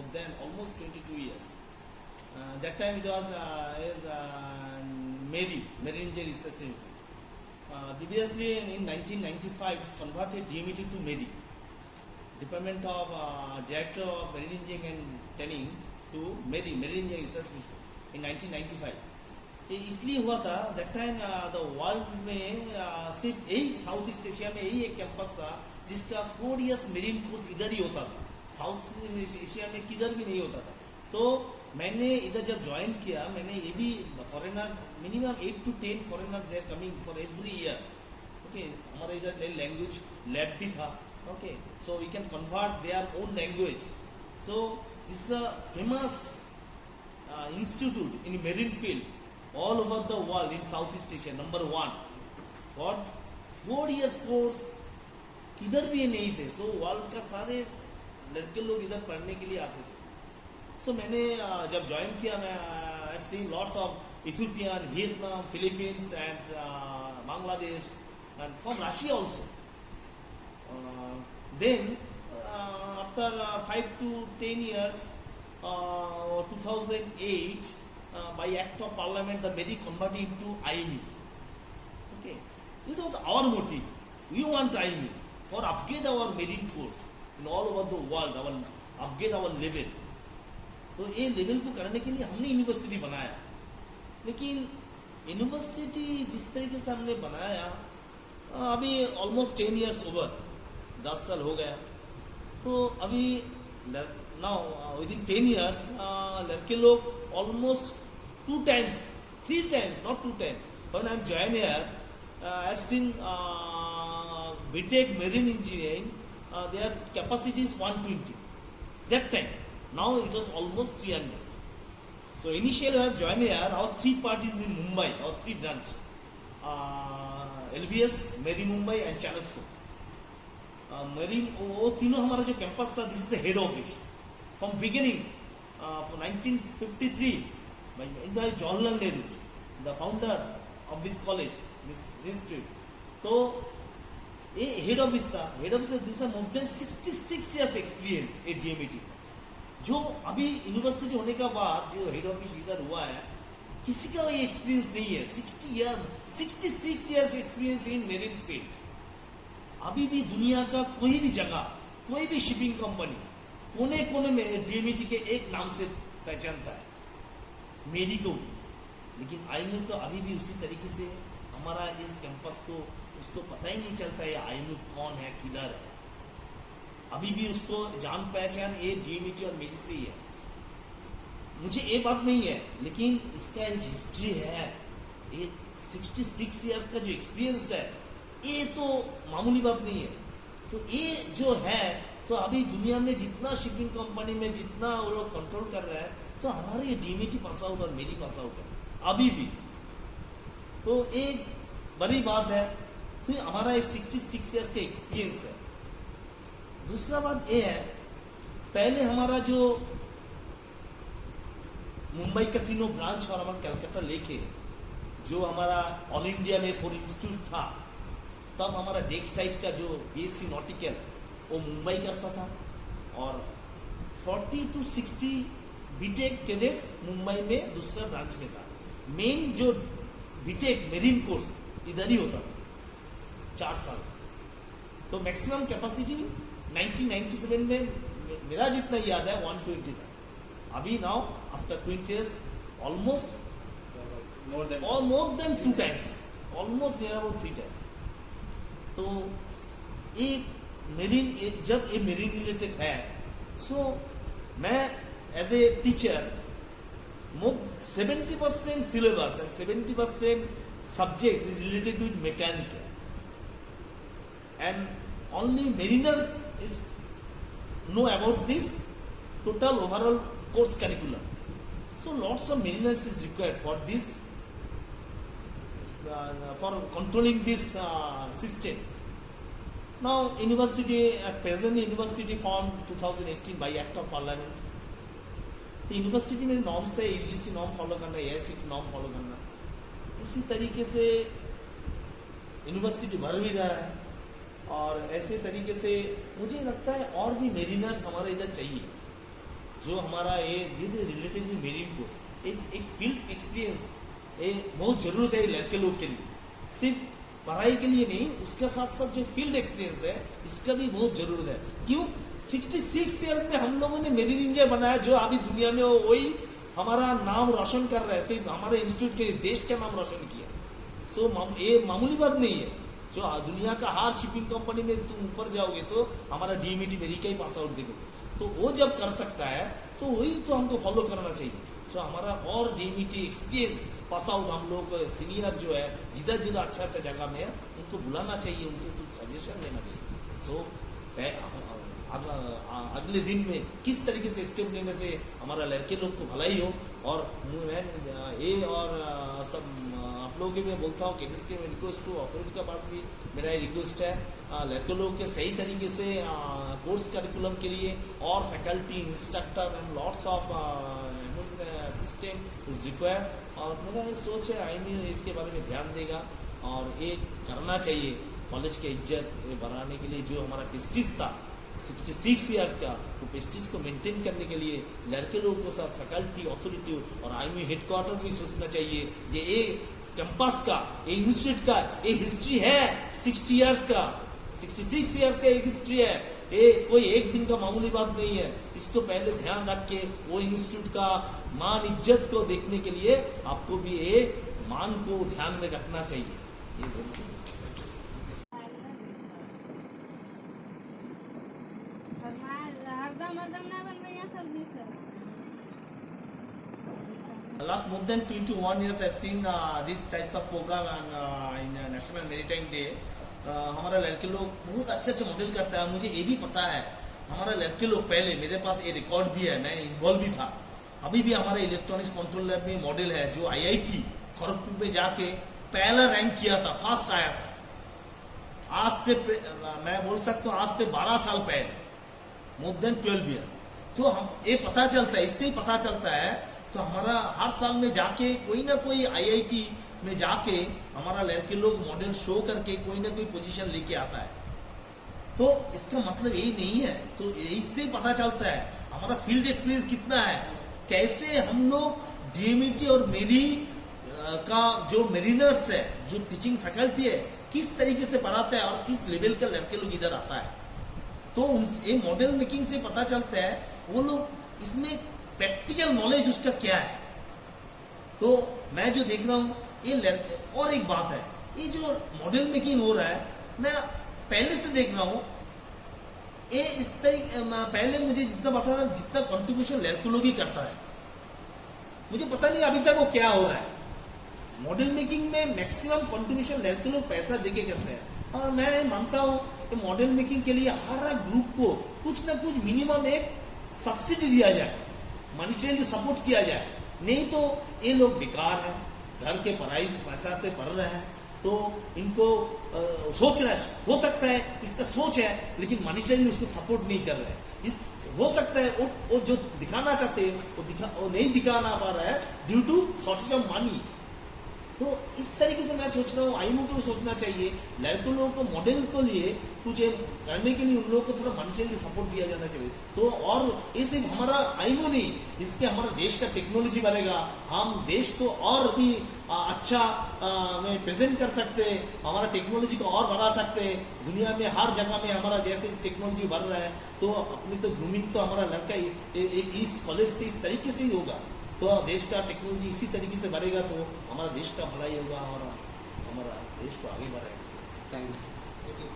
more than almost 22 years. That time it was Marine Research Institute. Previously in 1995 it's converted DMET to MERI, Department of Director of Marine Engineering and Training to MERI, Marine Engineering Research Institute in 1995. ये इसलिए हुआ था that time the world में सिर्फ यही south east Asia में यही एक कैंपस था जिसका 4 इयर्स मेरीन कोर्स इधर ही होता था, साउथ एशिया में किधर भी नहीं होता था. तो मैंने इधर जब ज्वाइन किया मैंने ये भी foreigner minimum 8 to 10 foreigners there coming for every year. Okay, हमारा इधर लैंग्वेज लैब भी था. Okay, so we can convert their own language. So this a famous institute in marine field all over the world in Southeast Asia, number 1 for 4 years course. किधर भी ये नहीं थे. So world का सारे लड़के लोग इधर पढ़ने के लिए आते थे. सो मैंने जब ज्वाइन किया मैं I seen lots of Ethiopian, Vietnam, Philippines and Bangladesh and from Russia also. Then after 5 to 10 years 2008 by Act of Parliament, the MERI converted into IME. Okay, it was our motive. We want IME for upgrade our marine course in all over the world, our upgrade our level. तो ये level को करने के लिए हमने university बनाया. लेकिन university जिस तरीके से हमने बनाया अभी ऑलमोस्ट 10 years ओवर, 10 साल हो गया. तो अभी now within 10 years लड़के लोग almost 2 times, 3 times, not 2 times. When I'm joined here, I've seen BTech Marine Engineering, their capacity is 120. That time, now it was almost 300. So initially I have joined here, our 3 parties in Mumbai, our 3 branches, LBS, Marine Mumbai and Chanakpur. Marine, वो तीनों हमारा जो campus था, this is the head office. From beginning, for 1953, by Jawaharlal Nehru, the founder of this college, this institute. तो ये head office था. Head office this more than 66 years experience A DMET का. जो अभी यूनिवर्सिटी होने का बाद जो हेड ऑफिस इधर हुआ है किसी का ये एक्सपीरियंस नहीं है. 66 years experience in marine field. अभी भी दुनिया का कोई भी जगह, कोई भी शिपिंग कंपनी कोने कोने में DMET के एक नाम से पहचानता है, मेरी को भी. लेकिन IME को अभी भी उसी तरीके से हमारा इस कैंपस को उसको पता ही नहीं चलता है IME कौन है, किधर है. अभी भी उसको जान पहचान ये DMET और मेरी से ही है. मुझे ये बात नहीं है, लेकिन इसका एक हिस्ट्री है. ये 66 years का जो एक्सपीरियंस है ये तो मामूली बात नहीं है. तो ये जो है, तो अभी दुनिया में जितना शिपिंग कंपनी में जितना वो लोग कंट्रोल कर रहा है, तो हमारे ये DMET पास आउट और मेरी पास आउट है अभी भी. तो एक बड़ी बात है. फिर हमारा एक 66 years का एक्सपीरियंस है. दूसरा बात ये है, पहले हमारा जो मुंबई का तीनों ब्रांच और हमारा कलकत्ता लेके जो हमारा ऑल इंडिया में 4 इंस्टीट्यूट था, तब हमारा डेक साइड का जो BSc नॉटिकल वो मुंबई करता था और 40 to 60 बीटेक कैडेट्स मुंबई में दूसरा ब्रांच में था. मेन जो बीटेक मेरीन कोर्स इधर ही होता था 4 साल. तो मैक्सिमम कैपेसिटी 1997 में मेरा जितना याद है 120 था. अभी now after 20 years almost more than 2 times, almost near about 3 times. तो एक मेरीन, जब ये मेरीन रिलेटेड है, सो मैं as a teacher 70% syllabus and 70% subject is related with mechanical, and only mariners is know about this total overall course curriculum. So lots of mariners is required for this, for controlling this system. Now university, at present university formed 2018 by Act of Parliament. तो university में norms है, UGC norm follow करना, AICTE norm follow करना. उसी तरीके से university भर भी रहा है. और ऐसे तरीके से मुझे लगता है और भी मेरीनर्स हमारे इधर चाहिए. जो हमारा ये जो रिलेटेड मेरीन कोर्स एक फील्ड एक्सपीरियंस बहुत जरूरत है लड़के लोग के लिए, सिर्फ पढ़ाई के लिए नहीं, उसके साथ साथ जो फील्ड एक्सपीरियंस है इसका भी बहुत जरूरत है। क्यों 66 ईयर्स में हम लोगों ने मेरीन इंडिया बनाया, जो अभी दुनिया में वही हमारा नाम रोशन कर रहा है, सिर्फ हमारे इंस्टीट्यूट के लिए देश का नाम रोशन किया। सो ये मामूली बात नहीं है। जो दुनिया का हर शिपिंग कंपनी में तुम ऊपर जाओगे तो हमारा डीएमईटी मेरी का ही पास आउट देखोगे, तो वो जब कर सकता है तो वही तो हमको फॉलो करना चाहिए। सो हमारा और डीएमईटी एक्सपीरियंस पास आउट हम लोग सीनियर जो है जिधर जिधर अच्छा अच्छा जगह में है उनको बुलाना चाहिए, उनसे कुछ सजेशन लेना चाहिए। सो अगले दिन में किस तरीके से स्टेप लेने से हमारा लड़के लोग को भलाई हो। और मैं ये और सब आप लोगों के मैं बोलता हूँ कि इसके रिक्वेस्ट टू अथॉरिटी के पास भी मेरा ये रिक्वेस्ट है, लड़के लोग के सही तरीके से कोर्स करिकुलम के लिए और faculty instructor and lots of system is required. और मेरा ये सोच है आईएमयू इसके बारे में ध्यान देगा और ये करना चाहिए कॉलेज की इज्जत बढ़ाने के लिए। जो हमारा प्रेस्टीज था 66 ईयर्स का, वो प्रेस्टीज को मेंटेन करने के लिए लड़के लोगों को सब फैकल्टी अथॉरिटी और आईएमयू हेडक्वार्टर भी सोचना चाहिए कि ये कैंपस का, ये इंस्टीट्यूट का ये हिस्ट्री है 60 ईयर्स का, 66 ईयर्स का एक हिस्ट्री है। ये कोई एक दिन का मामूली बात नहीं है। इसको पहले ध्यान रख के वो इंस्टीट्यूट का मान इज्जत को देखने के लिए आपको भी ये मान को ध्यान में रखना चाहिए। ये last more than 21 years I've seen these types of program in National Maritime Day। हमारा लड़के लोग बहुत अच्छे अच्छे मॉडल करता है। मुझे ये भी पता है हमारा लड़के लोग पहले, मेरे पास ये रिकॉर्ड भी है, मैं इन्वॉल्व भी था। अभी भी हमारे इलेक्ट्रॉनिक्स कंट्रोल लैब में मॉडल है जो IIT खड़गपुर में जाके पहला रैंक किया था, फर्स्ट आया था। आज से मैं बोल सकता हूँ आज से 12 साल पहले, मोर देन 12 ईयर। तो हम ये पता चलता है, इससे ही पता चलता है। तो हमारा हर साल में जाके कोई ना कोई IIT में जाके हमारा लड़के लोग मॉडल शो करके कोई ना कोई पोजीशन लेके आता है। तो इसका मतलब यही नहीं है। तो इससे पता चलता है हमारा फील्ड एक्सपीरियंस कितना है, कैसे हम लोग डीएमईटी और मेरी का जो मेरीनर्स है, जो टीचिंग फैकल्टी है, किस तरीके से पढ़ाता है और किस लेवल का लड़के लोग इधर आता है। तो ये मॉडल मेकिंग से पता चलता है वो लोग इसमें प्रैक्टिकल नॉलेज उसका क्या है। तो मैं जो देख रहा हूँ ये लड़के, और एक बात है, ये जो मॉडल मेकिंग हो रहा है मैं पहले से देख रहा हूँ ये इस तरीके, पहले मुझे जितना पता था जितना कंट्रीब्यूशन लड़के लोग ही करता है, मुझे पता नहीं अभी तक वो क्या हो रहा है। मॉडल मेकिंग में मैक्सिमम कंट्रीब्यूशन लड़के लोग पैसा देके करते हैं। और मैं मानता हूँ कि मॉडल मेकिंग के लिए हर ग्रुप को कुछ ना कुछ मिनिमम एक सब्सिडी दिया जाए, मॉनिटरी सपोर्ट किया जाए। नहीं तो ये लोग बेकार है, घर के पढ़ाई पैसा से पढ़ रहे हैं। तो इनको सोच रहा है, हो सकता है इसका सोच है लेकिन मॉनिटरी उसको सपोर्ट नहीं कर रहे हैं। इस हो सकता है वो जो दिखाना चाहते हैं वो नहीं दिखाना पा रहा है due to shortage of money. तो इस तरीके से मैं सोच रहा हूँ आईएमयू को भी सोचना चाहिए, लड़कों लोगों को मॉडल को लिए कुछ करने के लिए उन लोगों को थोड़ा मॉनिटरी सपोर्ट दिया जाना चाहिए। तो और ये सिर्फ हमारा आईएमयू नहीं, इसके हमारा देश का टेक्नोलॉजी बढ़ेगा, हम देश को और भी अच्छा में प्रेजेंट कर सकते हैं, हमारा टेक्नोलॉजी को और बढ़ा सकते हैं। दुनिया में हर जगह में हमारा जैसे टेक्नोलॉजी बढ़ रहा है तो अपनी तो ग्रूमिंग तो हमारा लड़का इस कॉलेज से इस तरीके से ही होगा। तो देश का टेक्नोलॉजी इसी तरीके से बढ़ेगा तो हमारा देश का भलाई होगा और हमारा देश को आगे बढ़ाएगा। Thank you.